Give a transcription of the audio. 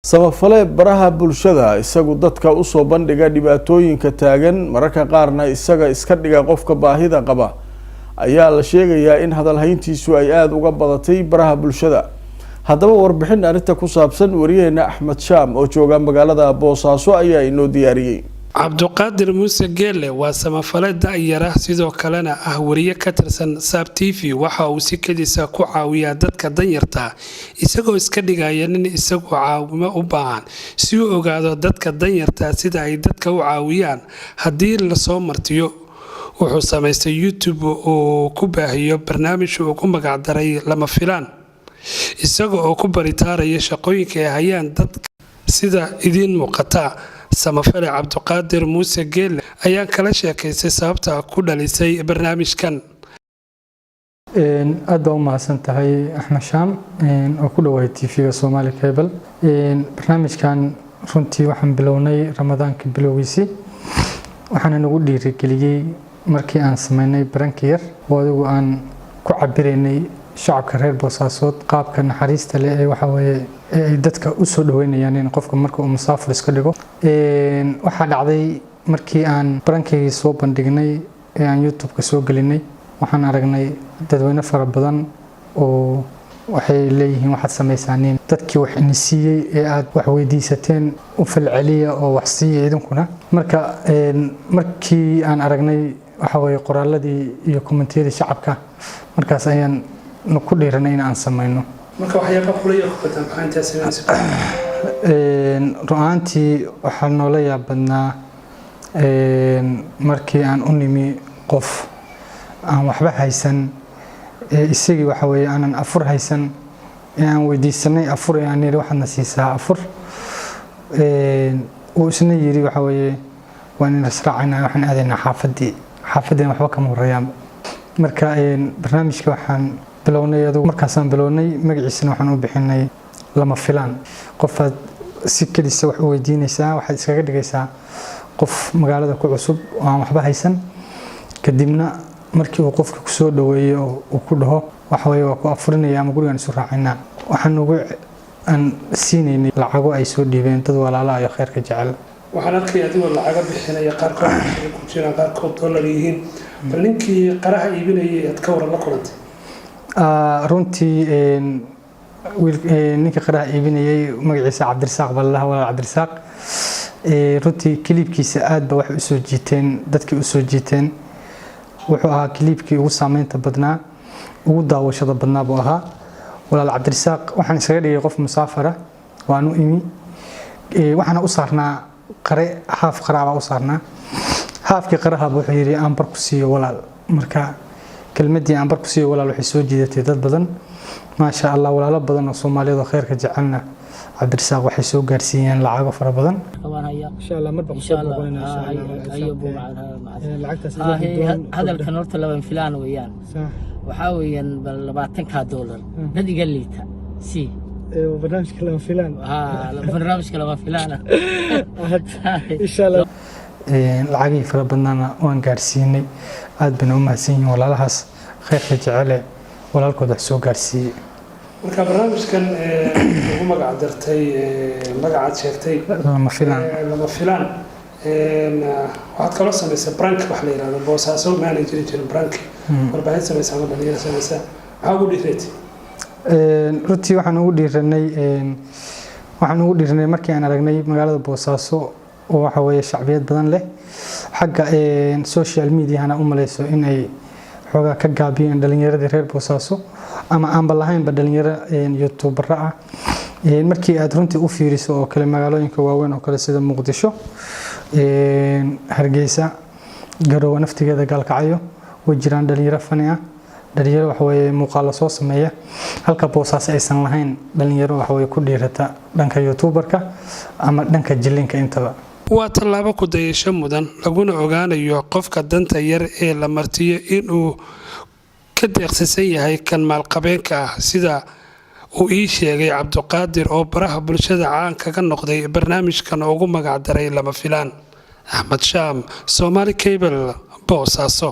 samafale baraha bulshada isagu dadka u soo bandhiga dhibaatooyinka taagan mararka qaarna isaga iska dhiga qofka baahida qaba ayaa la sheegayaa in hadalhayntiisu ay aad uga badatay baraha bulshada. haddaba warbixin arinta ku saabsan wariyeena Axmed Shaam oo jooga magaalada Boosaaso ayaa inoo diyaariyay. cabduqaadir muuse geelle waa samafale da'yara sidoo kalena ah wariye ka tirsan Saab TV waxa uu si kaliya ku caawiyaa dadka danyarta isagoo iska dhigaya nin isagu caawimo u baahan si uu ogaado dadka danyarta sida ay dadka u caawiyaan haddii la soo martiyo. wuxuu samaystay YouTube oo ku baahiyo barnaamij uu ku magac daray lama filaan isagoo oo ku baritaaraya shaqooyinka ay hayaan dadka sida idin muuqata. samafale cabduqaadir muuse geelle ayaa kala sheekaysay sababta ku dhalisay barnaamijkan. aad baa u mahadsantahay Axmed Shaam oo ku dhawahay TV-ga Somali Cable. barnaamijkan runtii waxaan bilownay Ramadaanka bilowgiisii waxaan nagu dhiirigeliyay markii aan sameynay baranka yar oo adigu aan ku cabireynay shacabka reer Boosaaso qaabka naxariista leh ee waxa weeye ay dadka u soo dhaweynayaan in qofka marka uu musaafir iska dhigo. waxa dhacday markii aan barankii soo bandhignay ee aan YouTube ka soo gelinay waxaan aragnay dadweyne fara badan oo waxay leeyihiin waxaad sameysaan dadkii wax inisiiyay ee aad wax weydiisateen u falceliya oo wax siiyay idinkuna. markii aan aragnay waxa weeye qoraaladii iyo kommentiyadii shacabka markaas ayaan ku dhiiranay in aan sameyno. marka waxyaabo xulay oo ka badan inta sameysay ru'aantii waxaa noola yaabadnaa markii aan u nimi qof aan waxba haysan isagii waxa weeye aanan afur haysan aan weydiisanay afur aan yiri waxaad na siisaa afur oo isna yiri waxa weeye waan israacnaa waxaan aadaynaa xaafadeen waxba kama horreeyaan. marka barnaamijka waxaan bilownay adigu markaasaan bilownay magaciisana waxaan u bixinay lama filaan. qofaad si kaliya wax u weydiinaysaa waxaad iskaga dhigaysaa qof magaalada ku cusub oo aan waxba haysan kadibna markii uu qofka ku soo dhaweeyo oo ku dhaho waxa weeye waa ku afurinaya ama gurigan isu raacinaa waxaan ugu aan siinay lacago ay soo dhiibeen dad walaalaha iyo khayrka jecel. waxaan arkay adigoo lacaga bixinaya qaarkood ku jiraan qaarkood dollar yihiin bal ninkii qaraha iibinayay aad ka waran la kulantay. runtii ninkii qaraha iibinayay magaciisa Cabdirasaaq Ballaha walaal Cabdirasaaq runtii kilibkiisa aad ba wax u soo jiiteen dadkii u soo jiiteen wuxuu ahaa kilibkii ugu saameynta badnaa ugu daawashada badnaa buu ahaa walaal Cabdirasaaq. waxaan isaga dhigay qof musaafara waan u imi waxaan u saarnaa qare haaf qaraaba u saarnaa haafkii qaraha wuxuu yiri aan bar ku siiyo walaal. marka kelmadii aan bar ku siiyo walaal waxay soo jiidatay dad badan ma sha Allah walaalo badan oo Soomaaliyeed oo khayrka jecelna Cabdirasaaq waxay soo gaarsiiyeen lacago fara badan. insha Allah marba ku soo boqolinaa lacagtaas hadalkan horta laba filaan weeyaan waxa weeyaan $20 dad iga liita si barnaamijka lama filaan barnaamijka lama filaan insha Allah lacagii fara badnana waan gaarsiinay aad baan u mahadsanyihiin walaalahaas khayrka jecel walaalkood wax soo gaarsiiyay. marka barnaamijkan ugu magac dartay magacaad sheegtay lama filaan waxaad kala samaysay brank wax la yiraahdo Boosaaso manager jirin brank warbaahin samaysaa ama dhalinyaro samaysaa maxaa ugu dhiiratay. runtii waxaan ugu dhiiranay markii aan aragnay magaalada Boosaaso oo waxa weeye shacbiyad badan leh xagga social media hana u maleyso in ay xogaa ka gaabiyeen dhalinyarada reer Boosaaso ama aan balahaynba dhalinyaro YouTuber ah markii aad runtii u fiiriso oo kale magaalooyinka waaweyn oo kale sida Muqdisho Hargeysa Garowe naftigeeda Gaalkacyo way jiraan dhalinyaro fani ah dhalinyaro waxa weeye muuqaal soo sameeya halka Boosaaso aysan lahayn dhalinyaro waxa weeye ku dhiirata dhanka YouTuberka ama dhanka jilinka intaba. waa tallaabo ku dayasho mudan laguna ogaanayo qofka danta yar ee la martiyo inuu ka deeqsisan yahay kan maalqabeenka ah sida uu ii sheegay cabduqaadir oo baraha bulshada caan kaga noqday barnaamijkan ugu magac daray lama filaan. Axmed Shaam, Somali Cable, Boosaaso.